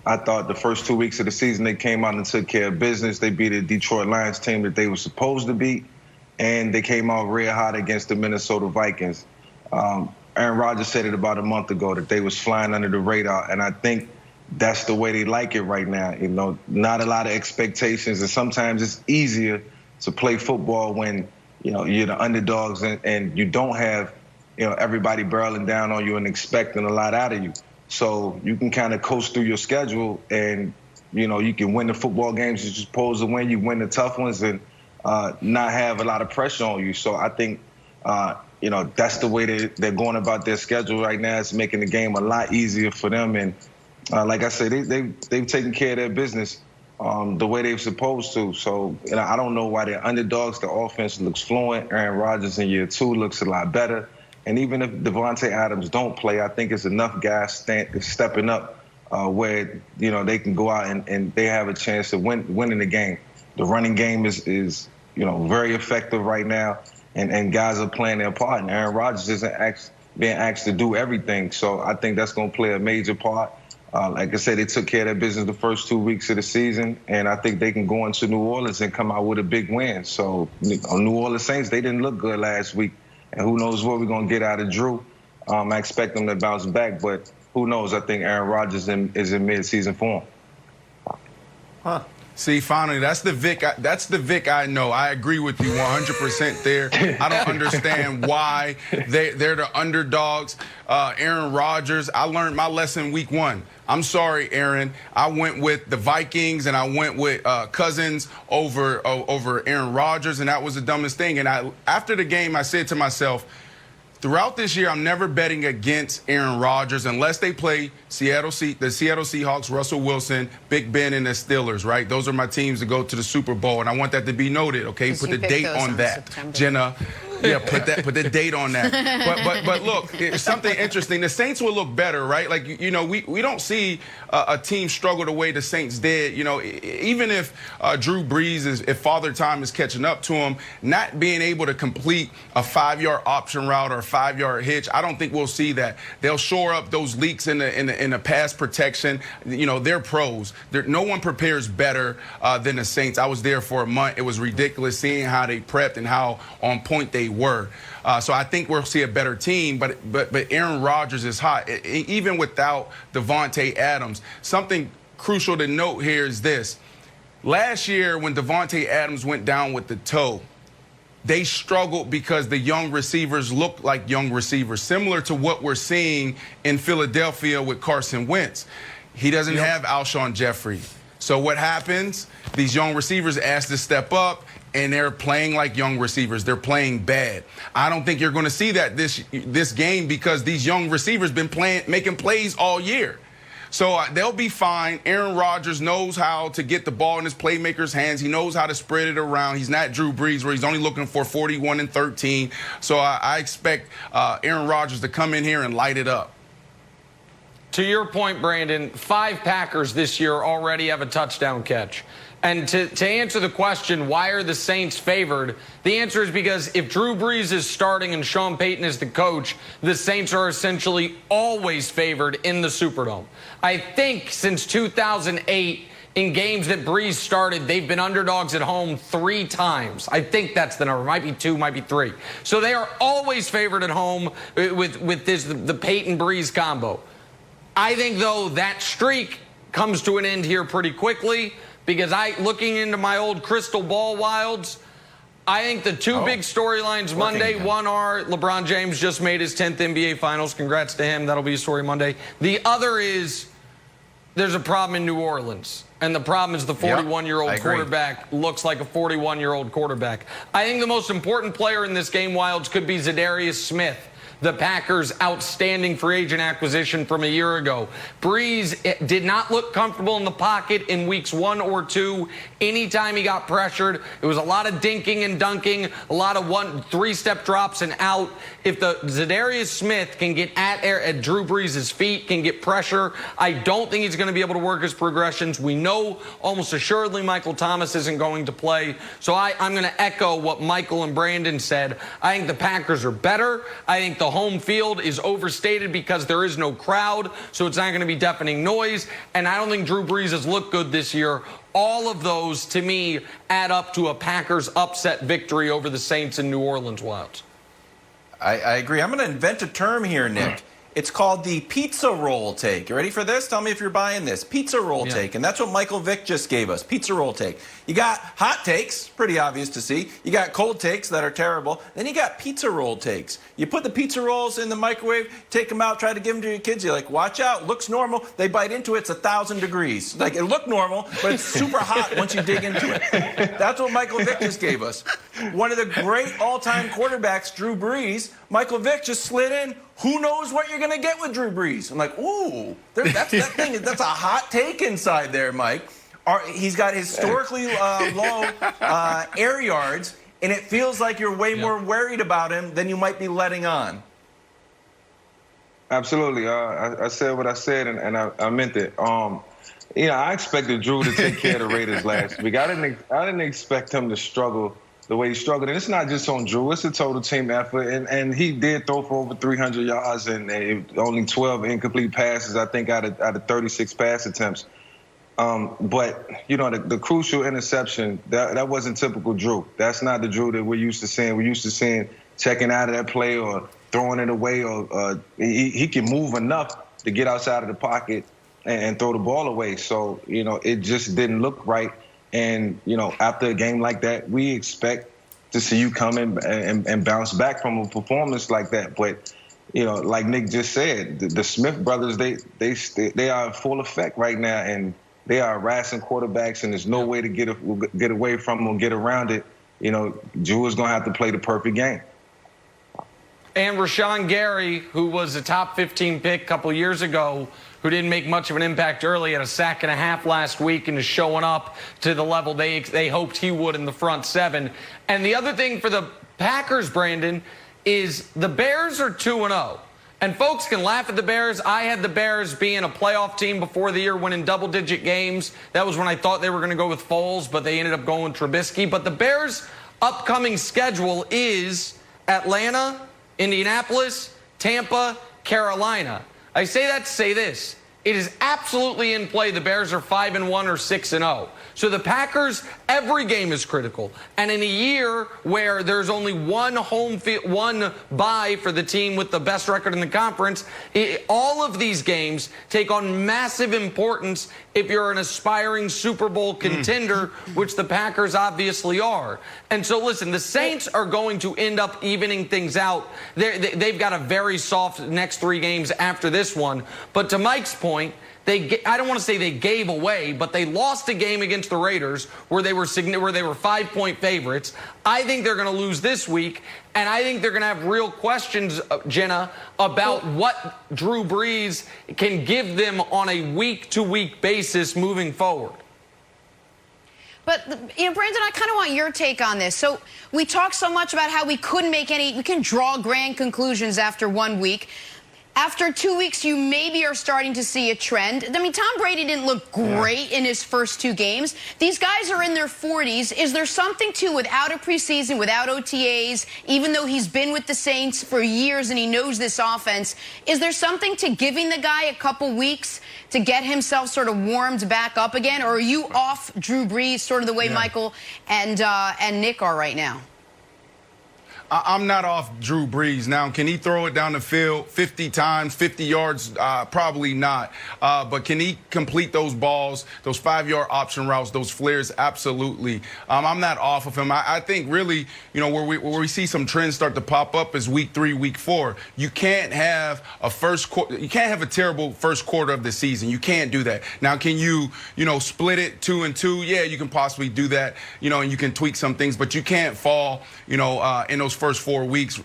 I thought the first 2 weeks of the season, they came out and took care of business. They beat a Detroit Lions team that they were supposed to beat, and they came out red hot against the Minnesota Vikings. Aaron Rodgers said it about a month ago that they was flying under the radar, and I think that's the way they like it right now. You know, not a lot of expectations, and sometimes it's easier to play football when, you know, you're the underdogs and you don't have, you know, everybody barreling down on you and expecting a lot out of you. So you can kind of coast through your schedule and, you know, you can win the football games you're supposed to win. You win the tough ones and not have a lot of pressure on you. So I think, you know, that's the way they're going about their schedule right now. It's making the game a lot easier for them. And like I said, they've taken care of their business the way they're supposed to. So, you know, I don't know why they're underdogs. The offense looks fluent. Aaron Rodgers in year 2 looks a lot better. And even if Davante Adams don't play, I think it's enough guys stepping up where, you know, they can go out and they have a chance of winning the game. The running game is you know, very effective right now, and guys are playing their part. And Aaron Rodgers isn't being asked to do everything. So I think that's going to play a major part. Like I said, they took care of their business the first 2 weeks of the season, and I think they can go into New Orleans and come out with a big win. So New Orleans Saints, they didn't look good last week. And who knows what we're going to get out of Drew. I expect them to bounce back, but who knows? I think Aaron Rodgers is in mid-season form. Huh. See, finally, that's the Vick I know. I agree with you 100% there. I don't understand why they're the underdogs. Aaron Rodgers, I learned my lesson week 1. I'm sorry, Aaron. I went with the Vikings and I went with Cousins over Aaron Rodgers, and that was the dumbest thing. And after the game, I said to myself, throughout this year, I'm never betting against Aaron Rodgers unless they play the Seattle Seahawks, Russell Wilson, Big Ben, and the Steelers, right? Those are my teams to go to the Super Bowl, and I want that to be noted, okay? Put the date on that, September. Jenna. Yeah, put the date on that. But look, it's something interesting. The Saints will look better, right? Like, you know, we don't see a team struggle the way the Saints did. You know, even if Drew Brees if Father Time is catching up to him, not being able to complete a 5-yard option route or a 5-yard hitch, I don't think we'll see that. They'll shore up those leaks in the pass protection. You know, they're pros. No one prepares better than the Saints. I was there for a month. It was ridiculous seeing how they prepped and how on point they were. So I think we'll see a better team, but Aaron Rodgers is hot. Even without Davante Adams, something crucial to note here is this. Last year when Davante Adams went down with the toe, they struggled because the young receivers looked like young receivers, similar to what we're seeing in Philadelphia with Carson Wentz. He doesn't have Alshon Jeffrey. So what happens? These young receivers asked to step up, and they're playing like young receivers. They're playing bad. I don't think you're going to see that this game because these young receivers been making plays all year. So they'll be fine. Aaron Rodgers knows how to get the ball in his playmakers' hands. He knows how to spread it around. He's not Drew Brees where he's only looking for 41 and 13. So I expect Aaron Rodgers to come in here and light it up. To your point, Brandon, 5 Packers this year already have a touchdown catch. And to answer the question, why are the Saints favored? The answer is because if Drew Brees is starting and Sean Payton is the coach, the Saints are essentially always favored in the Superdome. I think since 2008, in games that Brees started, they've been underdogs at home 3 times. I think that's the number. Might be 2, might be 3. So they are always favored at home with the Payton-Brees combo. I think, though, that streak comes to an end here pretty quickly. Because looking into my old crystal ball wilds, I think the 2 big storylines Monday, one are LeBron James just made his 10th NBA Finals. Congrats to him. That'll be a story Monday. The other is there's a problem in New Orleans. And the problem is the 41-year-old quarterback looks like a 41-year-old quarterback. I think the most important player in this game, Wilds, could be Zadarius Smith, the Packers' outstanding free agent acquisition from a year ago. Brees did not look comfortable in the pocket in weeks 1 or 2. Anytime he got pressured, it was a lot of dinking and dunking, a lot of 3-step drops and out. If the Zadarius Smith can get at Drew Brees' feet, can get pressure, I don't think he's going to be able to work his progressions. We know almost assuredly Michael Thomas isn't going to play. So I'm going to echo what Michael and Brandon said. I think the Packers are better. I think the the home field is overstated because there is no crowd, so it's not going to be deafening noise. And I don't think Drew Brees has looked good this year. All of those, to me, add up to a Packers upset victory over the Saints and New Orleans Wilds. I agree. I'm going to invent a term here, Nick. It's called the pizza roll take. You ready for this? Tell me if you're buying this. Pizza roll take. And that's what Michael Vick just gave us. Pizza roll take. You got hot takes, pretty obvious to see. You got cold takes that are terrible. Then you got pizza roll takes. You put the pizza rolls in the microwave, take them out, try to give them to your kids. You're like, watch out, looks normal. They bite into it, it's 1,000 degrees. Like, it looked normal, but it's super hot once you dig into it. That's what Michael Vick just gave us. One of the great all-time quarterbacks, Drew Brees, Michael Vick just slid in. Who knows what you're going to get with Drew Brees? I'm like, ooh, that's a hot take inside there, Mike. He's got historically low air yards, and it feels like you're way more worried about him than you might be letting on. Absolutely. I said what I said, and I meant it. I expected Drew to take care of the Raiders last week. I didn't expect him to struggle the way he struggled. And it's not just on Drew. It's a total team effort. And he did throw for over 300 yards and only 12 incomplete passes, I think, out of 36 pass attempts. But, the crucial interception, that wasn't typical Drew. That's not the Drew that we're used to seeing. We're used to seeing checking out of that play or throwing it away. Or he can move enough to get outside of the pocket and throw the ball away. So, it just didn't look right. And, after a game like that, we expect to see you come in and bounce back from a performance like that. But, like Nick just said, the Smith brothers, they are in full effect right now, and they are harassing quarterbacks, and there's no way to get away from them, get around it. Drew is going to have to play the perfect game. And Rashawn Gary, who was a top 15 pick a couple years ago, who didn't make much of an impact early, had a sack and a half last week and is showing up to the level they hoped he would in the front seven. And the other thing for the Packers, Brandon, is the Bears are 2-0. And folks can laugh at the Bears. I had the Bears being a playoff team before the year, winning double-digit games. That was when I thought they were going to go with Foles, but they ended up going with Trubisky. But the Bears' upcoming schedule is Atlanta, Indianapolis, Tampa, Carolina. I say that to say this. It is absolutely in play. The Bears are 5-1 or 6-0. So the Packers, every game is critical. And in a year where there's only one bye for the team with the best record in the conference, all of these games take on massive importance if you're an aspiring Super Bowl contender, which the Packers obviously are. And so, listen, the Saints are going to end up evening things out. They've got a very soft next 3 games after this one. But to Mike's point, I don't want to say they gave away, but they lost a game against the Raiders where they were 5-point favorites. I think they're going to lose this week, and I think they're going to have real questions, Jenna, about what Drew Brees can give them on a week-to-week basis moving forward. But, Brandon, I kind of want your take on this. So we talk so much about how we can draw grand conclusions after 1 week. After 2 weeks, you maybe are starting to see a trend. I mean, Tom Brady didn't look great in his first 2 games. These guys are in their 40s. Is there something to, without a preseason, without OTAs, even though he's been with the Saints for years and he knows this offense, is there something to giving the guy a couple weeks to get himself sort of warmed back up again? Or are you off Drew Brees sort of the way Michael and Nick are right now? I'm not off Drew Brees. Now, can he throw it down the field 50 times, 50 yards? Probably not. But can he complete those balls, those 5-yard option routes, those flares? Absolutely. I'm not off of him. I think really, where we see some trends start to pop up is week 3, week 4. You can't have a terrible first quarter of the season. You can't do that. Now, can you, split it 2 and 2? Yeah, you can possibly do that, and you can tweak some things, but you can't fall, in those first 4 weeks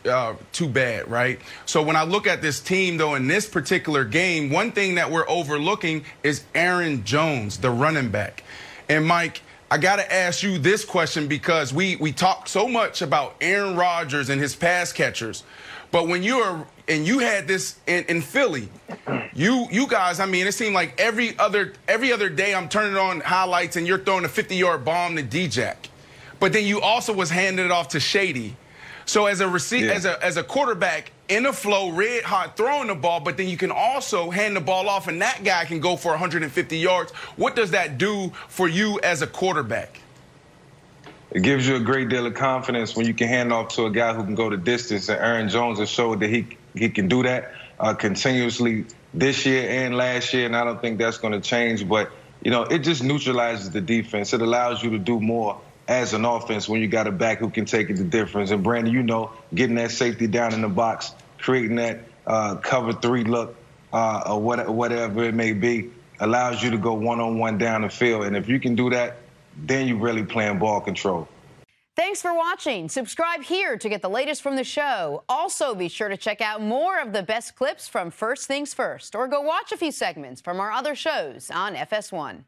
too bad, right? So when I look at this team, though, in this particular game, one thing that we're overlooking is Aaron Jones, the running back. And, Mike, I got to ask you this question because we talk so much about Aaron Rodgers and his pass catchers. But when you had this in Philly, you guys, I mean, it seemed like every other day I'm turning on highlights and you're throwing a 50-yard bomb to D-Jack. But then you also was handing it off to Shady. So as a as a quarterback in a flow, red hot, throwing the ball, but then you can also hand the ball off, and that guy can go for 150 yards. What does that do for you as a quarterback? It gives you a great deal of confidence when you can hand off to a guy who can go the distance. And Aaron Jones has showed that he can do that continuously this year and last year, and I don't think that's going to change. But, you know, it just neutralizes the defense. It allows you to do more as an offense when you got a back who can take it the difference. And, Brandon, you know, getting that safety down in the box, creating that cover 3 look or whatever it may be, allows you to go one-on-one down the field. And if you can do that, then you're really playing ball control. Thanks for watching. Subscribe here to get the latest from the show. Also, be sure to check out more of the best clips from First Things First, or go watch a few segments from our other shows on FS1.